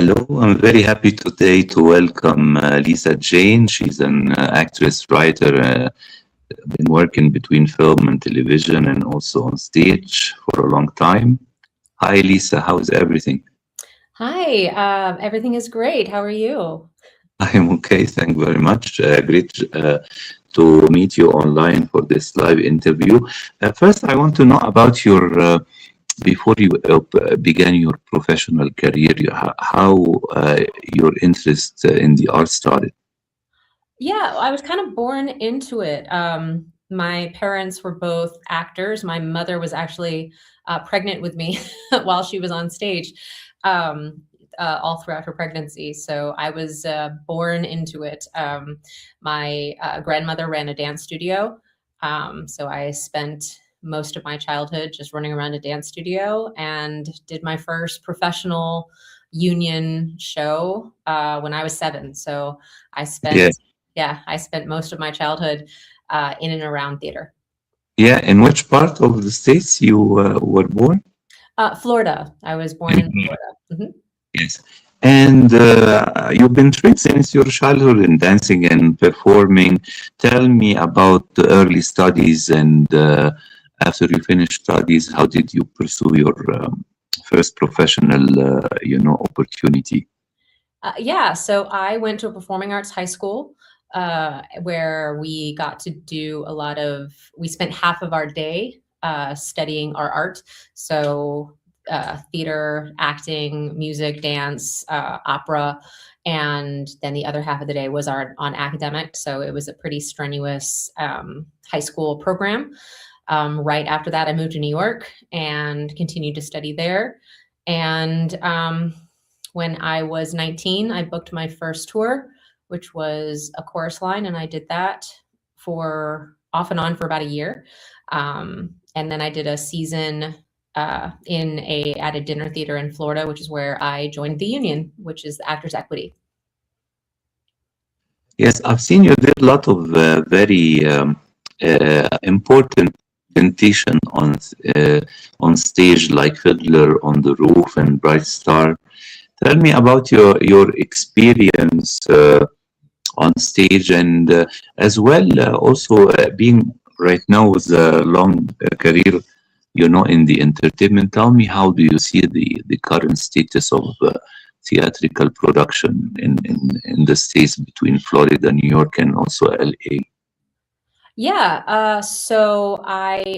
Hello, I'm very happy today to welcome Liza Jaine. She's an actress, writer, been working between film and television and also on stage for a long time. Hi, Lisa, how is everything? Hi, everything is great. How are you? I'm okay, thank you very much. Great to meet you online for this live interview. First, I want to know about before you began your professional career, how your interest in the art started. Yeah, I was kind of born into it. My parents were both actors. My mother was actually pregnant with me while she was on stage, all throughout her pregnancy. So I was born into it. My grandmother ran a dance studio. So I spent most of my childhood just running around a dance studio and did my first professional union show when I was 7. So I Yeah, spent I spent most of my childhood in and around theater. yeah. In which part of the States you were born? Florida. I was born in Mhm. Florida. Mhm. Yes. And you've been trained since your childhood in dancing and performing. Tell me about the early studies and after you finished studies, how did you pursue your first professional, opportunity? Yeah, so I went to a performing arts high school where we got to do a lot of, we spent half of our day studying our art. So theater, acting, music, dance, opera. And then the other half of the day was on academic. So it was a pretty strenuous high school program. Right after that, I moved to New York and continued to study there. And when I was 19, I booked my first tour, which was a chorus line, and I did that for off and on for about a year. And then I did a season at a dinner theater in Florida, which is where I joined the union, which is the Actors Equity. Yes, I've seen you did a lot of very important presentation on stage, like Fiddler on the Roof and Bright Star. Tell me about your experience on stage and as well also being right now with a long career, in the entertainment. Tell me, how do you see the current status of theatrical production in the states between Florida, New York, and also LA? Yeah, so I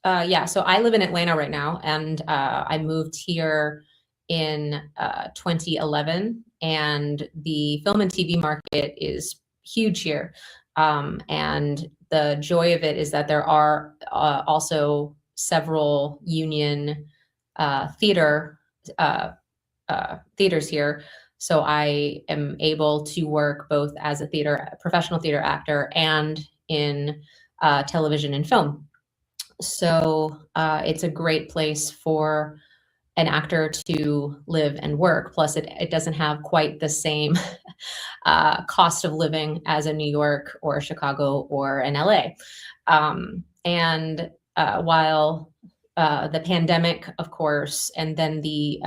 live in Atlanta right now, and I moved here in 2011, and the film and TV market is huge here. And the joy of it is that there are also several union theater theaters here. So I am able to work both as a professional theater actor and in television and film. So it's a great place for an actor to live and work. Plus, it doesn't have quite the same cost of living as a New York or a Chicago or an LA. And while the pandemic, of course, and then the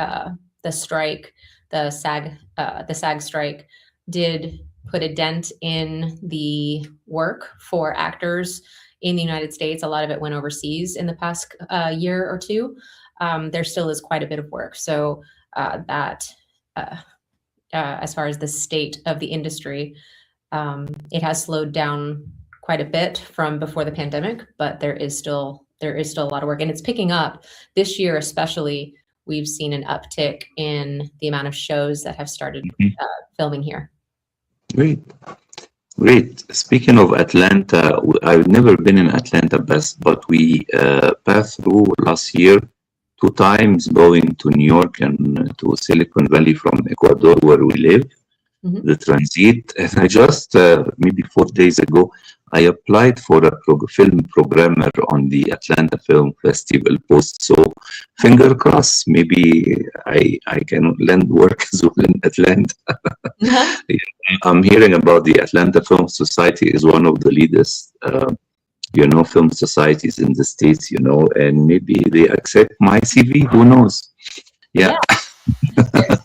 strike, the SAG strike, did put a dent in the work for actors in the United States. A lot of it went overseas in the past year or two. There still is quite a bit of work. So as far as the state of the industry, it has slowed down quite a bit from before the pandemic, but there is still a lot of work, and it's picking up this year. Especially, we've seen an uptick in the amount of shows that have started filming here. Great. Great. Speaking of Atlanta, I've never been in Atlanta, but we passed through last year 2 times going to New York and to Silicon Valley from Ecuador, where we live, Mhm. the transit. And I just, maybe 4 days ago, I applied for a film programmer on the Atlanta Film Festival post. So finger crossed, maybe I can land work as well in Atlanta. I'm hearing about the Atlanta Film Society is one of the leaders, film societies in the States, and maybe they accept my CV. Who knows? Yeah. Yeah. There's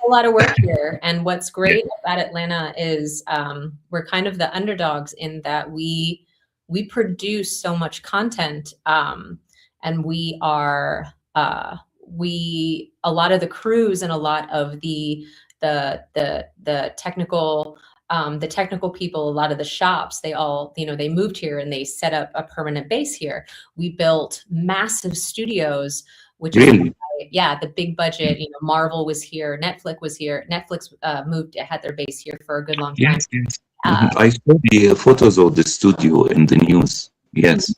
a lot of work here. And what's great about Atlanta is we're kind of the underdogs in that we produce so much content, and we are a lot of the crews and a lot of the technical people, a lot of the shops, they all, they moved here and they set up a permanent base here. We built massive studios, which Really? is the big budget, Marvel was here, Netflix was here. Netflix had their base here for a good long time. Yes, yes. I saw the photos of the studio in the news. Yes.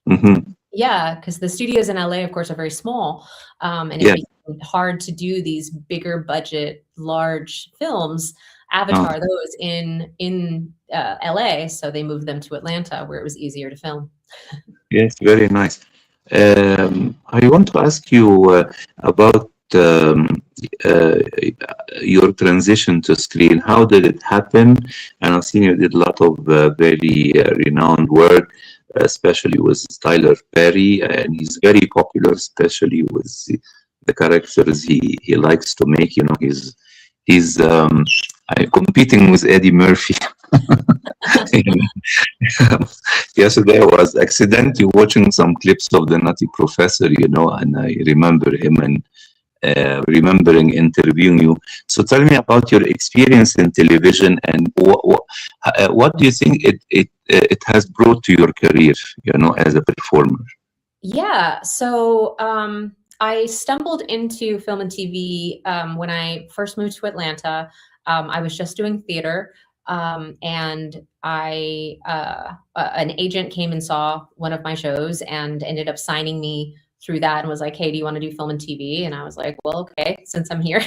Mm-hmm. Yeah, because the studios in LA, of course, are very small, and it became hard to do these bigger budget, large films. Avatar, those in LA, so they moved them to Atlanta, where it was easier to film. Yes, very nice. I want to ask you about your transition to screen. How did it happen? And I've seen you did a lot of very renowned work, especially with Tyler Perry, and he's very popular, especially with the characters he likes to make. He's competing with Eddie Murphy. Yesterday I was accidentally watching some clips of The Nutty Professor, and I remember him and remembering interviewing you. So tell me about your experience in television, and what do you think it has brought to your career, as a performer? Yeah, so I stumbled into film and TV when I first moved to Atlanta. I was just doing theater, and an agent came and saw one of my shows and ended up signing me through that and was like, hey, do you want to do film and TV? And I was like, well, okay, since I'm here.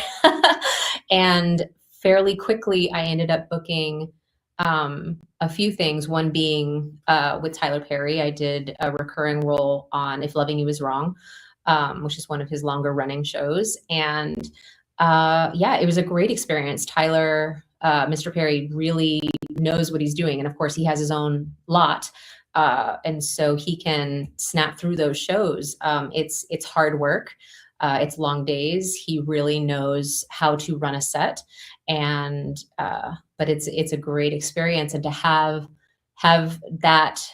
And fairly quickly, I ended up booking a few things, one being with Tyler Perry. I did a recurring role on If Loving You Is Wrong, which is one of his longer running shows. And it was a great experience. Tyler, Mr. Perry, really knows what he's doing. And of course, he has his own lot. And so he can snap through those shows. It's hard work. It's long days. He really knows how to run a set, but it's a great experience. And to have that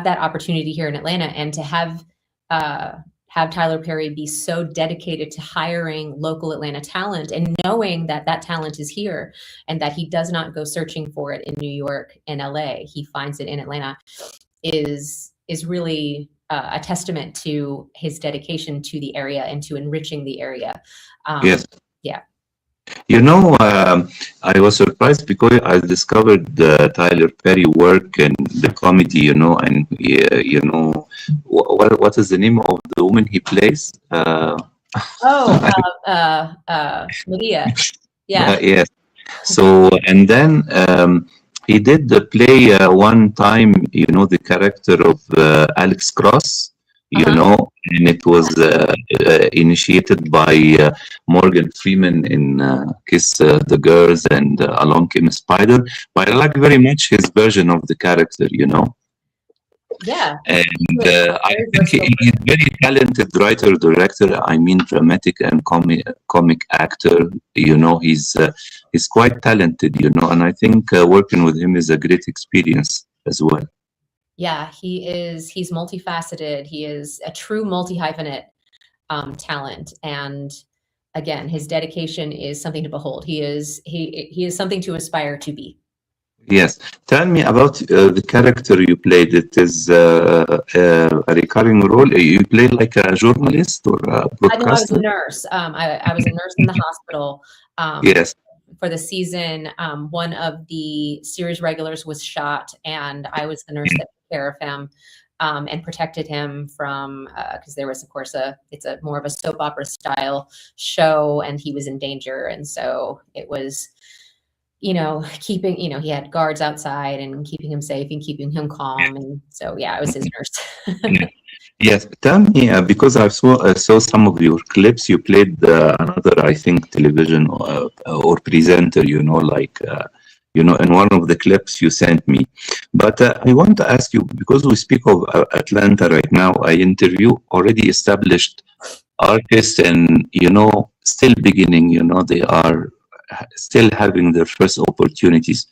opportunity here in Atlanta, and to have Tyler Perry be so dedicated to hiring local Atlanta talent, and knowing that talent is here and that he does not go searching for it in New York and LA, he finds it in Atlanta, is really a testament to his dedication to the area and to enriching the area. Yes. Yeah. I was surprised because I discovered Tyler Perry work and the comedy, and what is the name of the woman he plays? Medea. Yeah. Yes. So, and then he did the play one time, the character of Alex Cross, and it was initiated by Morgan Freeman in Kiss the Girls and Along Came a Spider. But I like very much his version of the character, Yeah. And I think he's a very talented writer, director, dramatic and comic actor. He's quite talented, and I think working with him is a great experience as well. Yeah, he's multifaceted. He is a true multi-hyphenate talent. And again, his dedication is something to behold. He is something to aspire to be. Yes. Tell me about the character you played. It is a recurring role. You played like a journalist or a broadcaster? I was a nurse. I was a nurse in the hospital. Yes. For the season, one of the series regulars was shot, and I was the nurse that took care of him and protected him from, because there was, of course, it's a more of a soap opera style show, and he was in danger. And so it was, keeping, he had guards outside and keeping him safe and keeping him calm. And so, I was his nurse. Yes, tell me, because I saw some of your clips, you played another, I think, television or presenter, in one of the clips you sent me. But I want to ask you, because we speak of Atlanta right now, I interview already established artists and, still beginning, they are still having their first opportunities.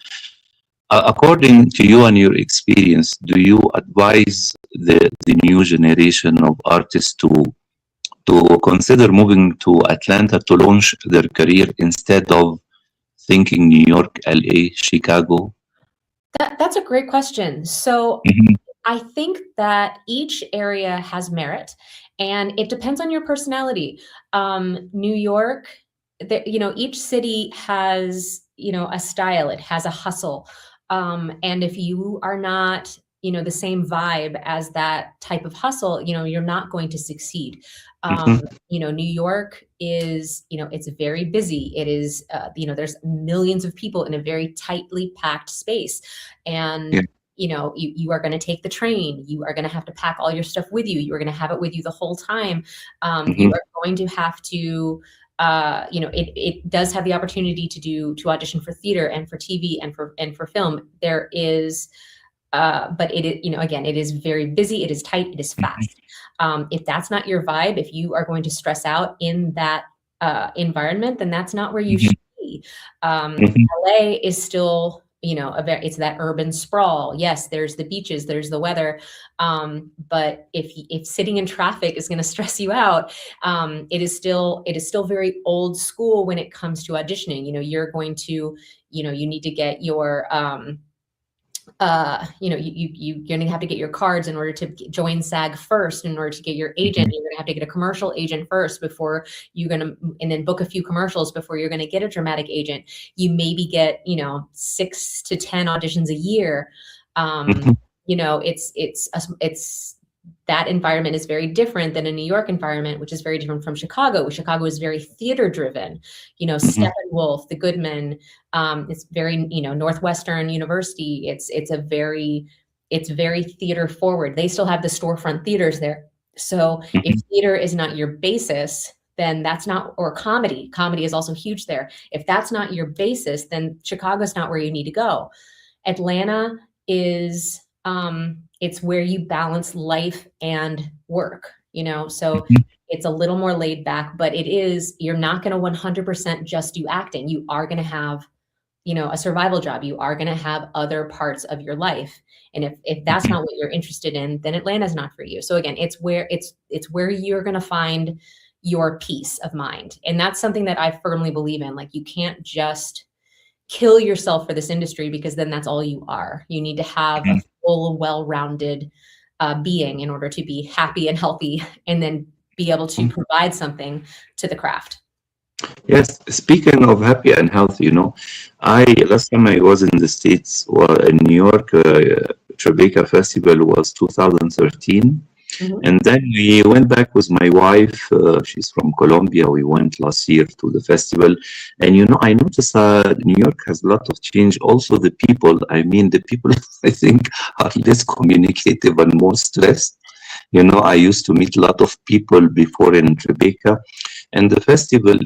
According to you and your experience, do you advise the new generation of artists to consider moving to Atlanta to launch their career instead of thinking New York, LA, Chicago? That's a great question. So Mhm, I think that each area has merit, and it depends on your personality. New York, each city has, a style. It has a hustle, and if you are not, the same vibe as that type of hustle, you're not going to succeed. Um, mhm, New York is, it's very busy. It is, there's millions of people in a very tightly packed space, yeah. and you are going to take the train. You are going to have to pack all your stuff with you. You are going to have it with you the whole time. You Mhm, are going to have to, it does have the opportunity to audition for theater and for TV and for film. There is, but it is, again, it is very busy. It is tight. It is mhm, fast. If that's not your vibe, if you are going to stress out in that environment, then that's not where you mhm, should be. mhm, LA is still, it's that urban sprawl. Yes, there's the beaches, there's the weather. But if sitting in traffic is going to stress you out, it is still very old school when it comes to auditioning. You're going to, you need to get your, you're going to have to get your cards in order to join SAG first. In order to get your agent, mhm, you're going to have to get a commercial agent first before you're going to, and then book a few commercials before you're going to get a dramatic agent. You maybe get, 6 to 10 auditions a year. Um, mhm, it's that environment is very different than a New York environment, which is very different from Chicago. Chicago is very theater driven. mhm, Steppenwolf, The Goodman, it's very, Northwestern University. It's very theater forward. They still have the storefront theaters there. So if mhm, theater is not your basis, then that's not, or comedy. Comedy is also huge there. If that's not your basis, then Chicago's not where you need to go. Atlanta is, it's where you balance life and work, so mhm, it's a little more laid back, but you're not going to 100% just do acting. You are going to have, a survival job. You are going to have other parts of your life. And if that's mhm. not what you're interested in, then Atlanta's not for you. So again, it's where you're going to find your peace of mind. And that's something that I firmly believe in. Like, you can't just kill yourself for this industry, because then that's all you are. You need to have a full, well-rounded being in order to be happy and healthy, and then be able to provide something to the craft. Yes, speaking of happy and healthy, I last time I was in the States, well, in New York, Tribeca Festival was 2013. Mhm. And then we went back with my wife. She's from Colombia. We went last year to the festival. And, I noticed New York has a lot of change. Also, the people, the people, I think, are less communicative and more stressed. I used to meet a lot of people before in Tribeca. And the festival,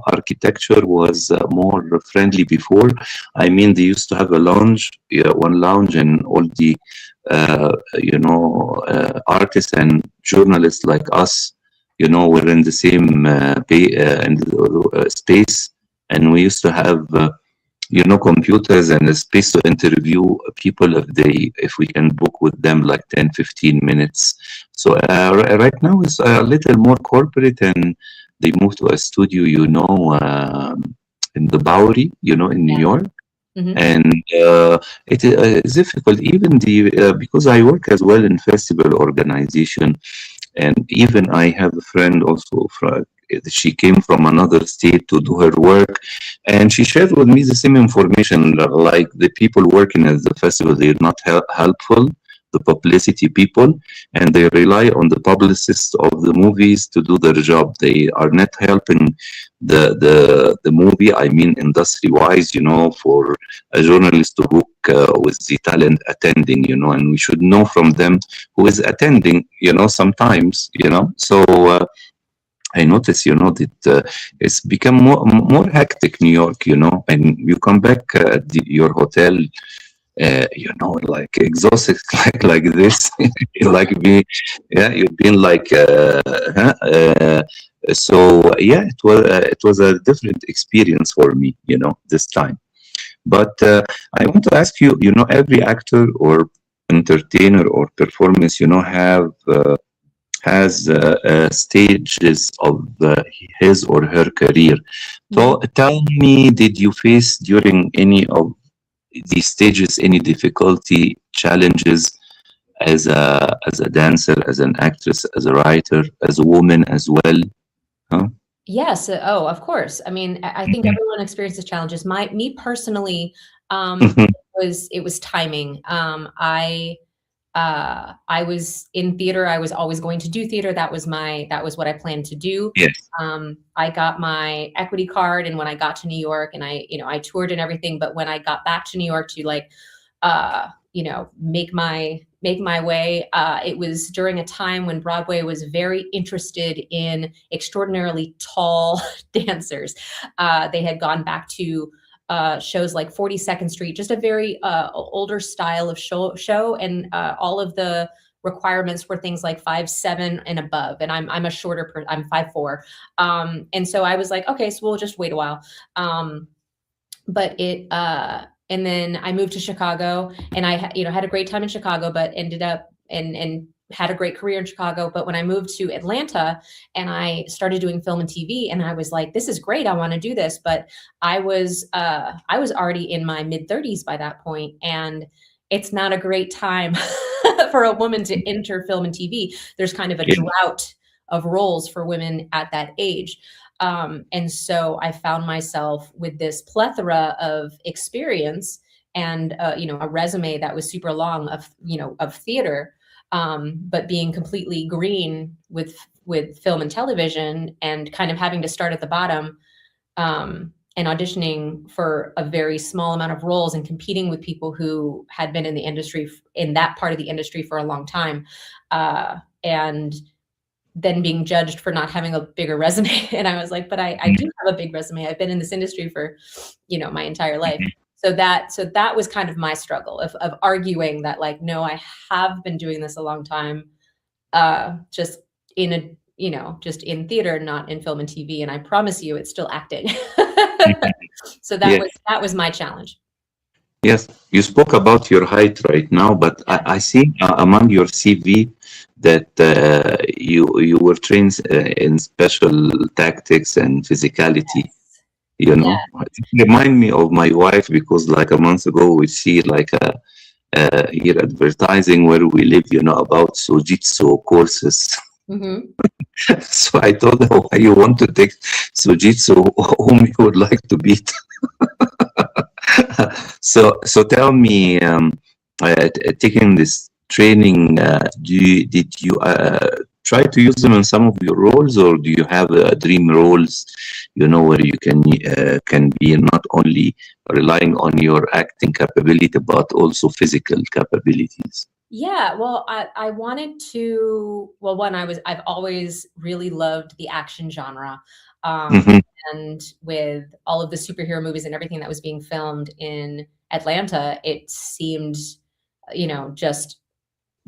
architecture was more friendly before. They used to have a lounge, one lounge, and all the, artists and journalists like us, were in the same space. And we used to have, computers and a space to interview people if we can book with them like 10, 15 minutes. So right now it's a little more corporate, and they moved to a studio, in the Bowery, in New Yeah. York. Mhm. And it is difficult, even because I work as well in festival organization, and even I have a friend also she came from another state to do her work, and she shared with me the same information, like the people working at the festival, they're not helpful, the publicity people, and they rely on the publicists of the movies to do their job. They are not helping the movie, industry wise, for a journalist to book with the talent attending, and we should know from them who is attending, sometimes, so I notice, that it's become more hectic, New York, and you come back at your hotel, like exhausted, like this. Like be, yeah, you've been like, so yeah, it was a different experience for me, this time. But I want to ask you, every actor or entertainer or performance, have has stages of his or her career. So Mhm. tell me, did you face during any of these stages any difficulty, challenges as a dancer, as an actress, as a writer, as a woman as well? Huh? Yes. Oh, of course. I mean, I think Mhm. everyone experiences challenges. Me personally, Mhm. it was timing. I was in theater. I was always going to do theater. That was what I planned to do. Yes. I got my equity card, and when I got to New York, and I toured and everything. But when I got back to New York to like, make my way, it was during a time when Broadway was very interested in extraordinarily tall dancers. They had gone back to shows like 42nd Street, just a very older style of show, and all of the requirements were things like 5'7" and above. And I'm a shorter I'm 5'4", and so I was like, okay, so we'll just wait a while. But and then I moved to Chicago, and had a great time in Chicago, but ended up and had a great career in Chicago. But when I moved to Atlanta and I started doing film and TV, and I was like, this is great, I want to do this. But I was already in my mid-30s by that point, and it's not a great time for a woman to enter film and TV. There's kind of a Yeah. drought of roles for women at that age. And so I found myself with this plethora of experience, and a resume that was super long of theater, but being completely green with film and television, and kind of having to start at the bottom, and auditioning for a very small amount of roles, and competing with people who had been in the industry, in that part of the industry, for a long time, and then being judged for not having a bigger resume. And I was like, but I do have a big resume. I've been in this industry for, my entire life. So that was kind of my struggle of arguing that, like, no, I have been doing this a long time, just just in theater, not in film and TV. And I promise you, it's still acting. Mhm. So that Yeah. was that was my challenge. Yes, you spoke about your height right now, but Yeah. I see among your CV that you were trained in special tactics and physicality. Yeah. It remind me of my wife, because like a month ago we see like a here advertising where we live, about Sojitsu courses. Hmm. So I told her, why you want to take Sojitsu, whom you would like to beat. So tell me, taking this training, did you try to use them in some of your roles, or do you have dream roles, where you can be not only relying on your acting capability but also physical capabilities? Yeah, well, I wanted to. Well, I've always really loved the action genre. Um, Hmm. and with all of the superhero movies and everything that was being filmed in Atlanta, it seemed, just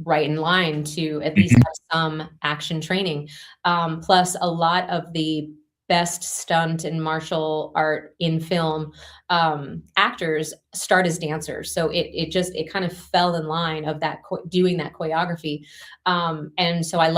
right in line to at least Hmm. have some action training. Plus, a lot of the best stunt and martial art in film, actors start as dancers, so it kind of fell in line of that doing that choreography, and so I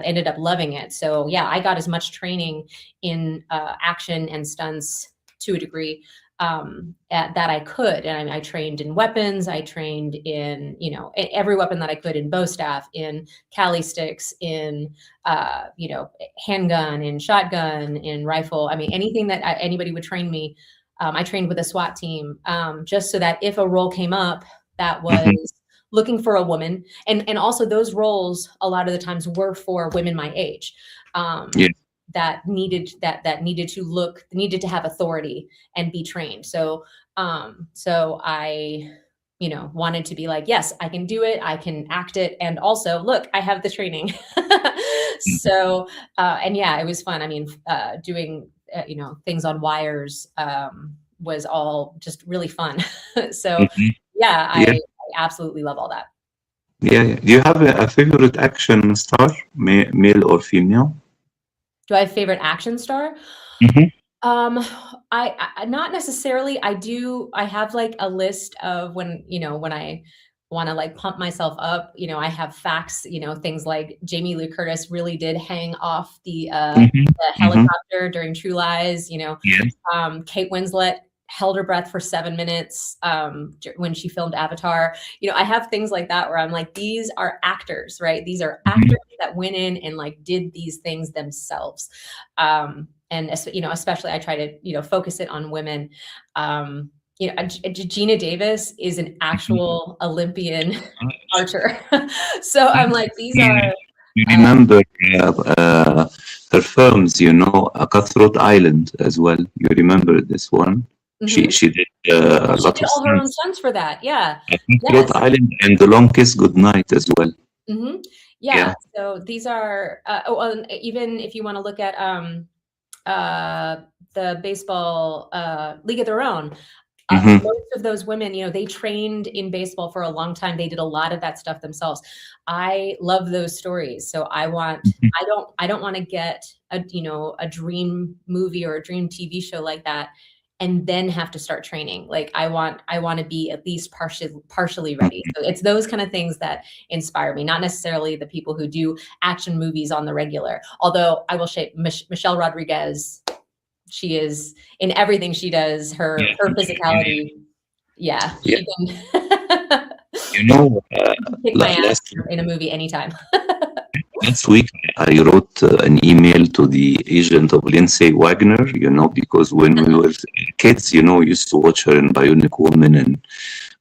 ended up loving it. So yeah, I got as much training in action and stunts to a degree, that I could. And I trained in weapons. I trained in, every weapon that I could, in bow staff, in Cali sticks, in, handgun, in shotgun, in rifle. I mean, anything that anybody would train me. I trained with a SWAT team, just so that if a role came up that was Hmm. looking for a woman, and also those roles a lot of the times were for women my age, Yeah. that needed to have authority and be trained. So I, wanted to be like, yes, I can do it. I can act it. And also, look, I have the training. So, and yeah, it was fun. I mean, doing, things on wires, was all just really fun. So Hmm. yeah, Yeah, I absolutely love all that. yeah, yeah. Do you have a favorite action star, male or female? Do I have favorite action star? Hmm. Um, I not necessarily. I have like a list of when, when I want to like pump myself up, I have facts, things like Jamie Lee Curtis really did hang off Hmm. the Hmm. helicopter during True Lies, Yes. Kate Winslet held her breath for 7 minutes when she filmed Avatar. I have things like that where I'm like, these are actors, right? These are Hmm. actors that went in and like did these things themselves. And especially I try to, focus it on women. Gina Davis is an actual Olympian archer. So I'm like, these are, You uh, remember her films, Cutthroat Island as well. You remember this one? She mhm. she did Oh, a she lot did of all her own stunts. stunts for that. Yeah. Cutthroat Yes. Island and The Long Kiss Goodnight as well. Hmm. Yeah. Yeah. So these are, and even if you want to look at uh, the baseball League of Their Own, Hmm. most of those women, they trained in baseball for a long time. They did a lot of that stuff themselves. I love those stories. So I don't want to get a dream movie or a dream TV show like that and then have to start training. Like I want to be at least partially ready. So it's those kind of things that inspire me, not necessarily the people who do action movies on the regular. Although I will say Michelle Rodriguez, she is in everything she does, Yeah. her physicality. Yeah, Yeah. she can, You know, kick my ass last in a movie anytime. Last week, I wrote an email to the agent of Lindsay Wagner, because when we were kids, we used to watch her in Bionic Woman, and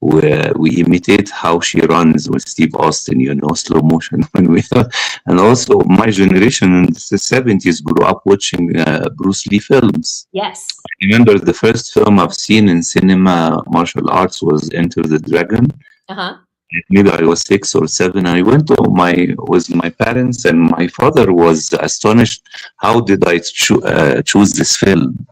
we imitate how she runs with Steve Austin, slow motion. And also, my generation in the 70s grew up watching Bruce Lee films. Yes. I remember the first film I've seen in cinema martial arts was Enter the Dragon. Uh-huh. Maybe I was 6 or 7. I went to with my parents, and my father was astonished. How did I choose this film?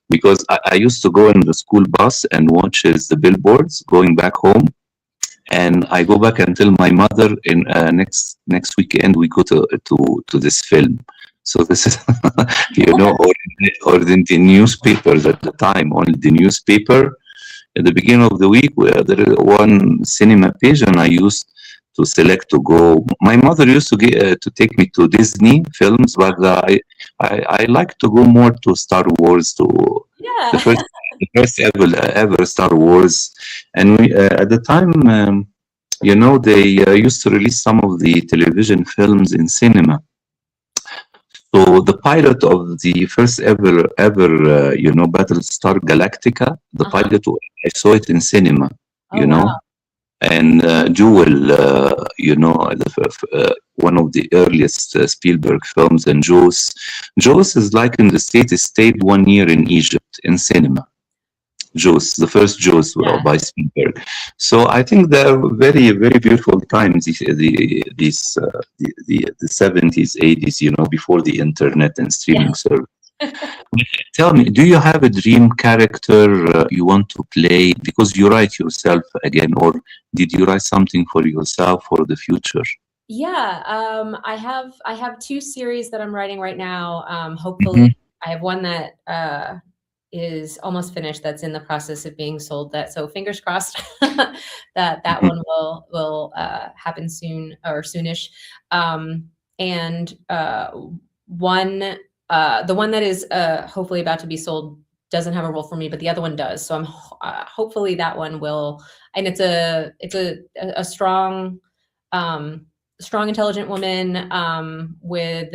Because I used to go in the school bus and watch the billboards going back home, and I go back and tell my mother in next weekend we go to this film. So this is, or in the newspapers at the time, only the newspaper at the beginning of the week, there is one cinema page, and I used to select to go. My mother used to take me to Disney films, but I like to go more to Star Wars, to the Yeah. first the first ever Star Wars. And we at the time, they used to release some of the television films in cinema. So the pilot of the first ever Battlestar Galactica, the Uh-huh. pilot, I saw it in cinema, Oh you wow. know, and Jewel, one of the earliest Spielberg films, and Jaws. Jaws is like in the States, it stayed 1 year in Egypt in cinema. Jaws, the first Jaws Yeah. by Spielberg. So I think they're very, very beautiful times. The 70s, 80s, before the internet and Yeah. streaming service. Tell me, do you have a dream character you want to play because you write yourself again, or did you write something for yourself for the future? Yeah. I have two series that I'm writing right now. Hopefully Hmm. I have one that is almost finished that's in the process of being sold, that so fingers crossed that one will happen soon or soonish. And one the one that is hopefully about to be sold doesn't have a role for me, but the other one does, so I'm hopefully that one will. And it's a strong, strong intelligent woman, with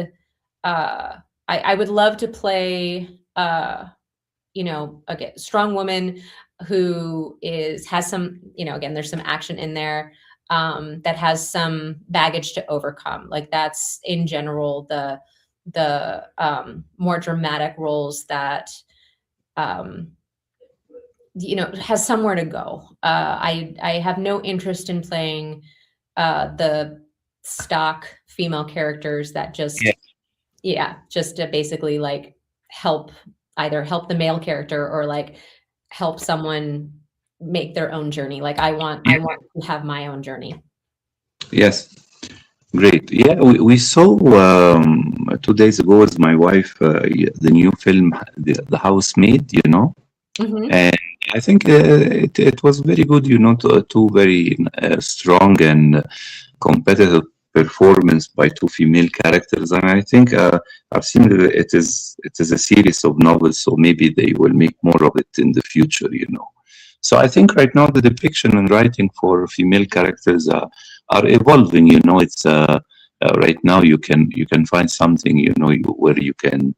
I would love to play again, strong woman who has some, again, there's some action in there, that has some baggage to overcome. Like that's in general the more dramatic roles that, um, has somewhere to go. I have no interest in playing the stock female characters that Yeah. just to basically like help either help the male character or like help someone make their own journey. Like I want to have my own journey. Yes. Great. Yeah, we saw 2 days ago with my wife the new film, The Housemaid, you know, Hmm. and I think it was very good, you know, two very strong and competitive performance by two female characters, and I think I've seen that it is a series of novels, so maybe they will make more of it in the future, you know. So I think right now the depiction and writing for female characters are evolving. You know, it's right now you can find something, you know, where you can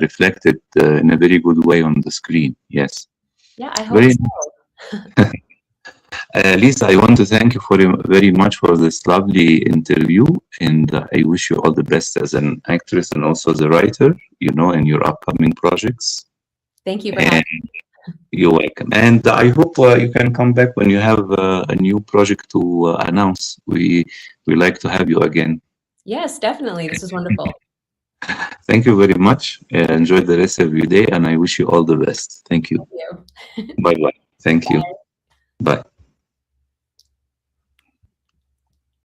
reflect it in a very good way on the screen. Yes, Yeah, I hope very. so. Lisa, I want to thank you very much for this lovely interview, and I wish you all the best as an actress and also as a writer. You know, in your upcoming projects. Thank you for having And you're welcome. And I hope you can come back when you have a new project to announce. We like to have you again. Yes, definitely. This is wonderful. Thank you very much. Enjoy the rest of your day, and I wish you all the best. Thank you. Thank you. Bye bye. Thank you. Bye.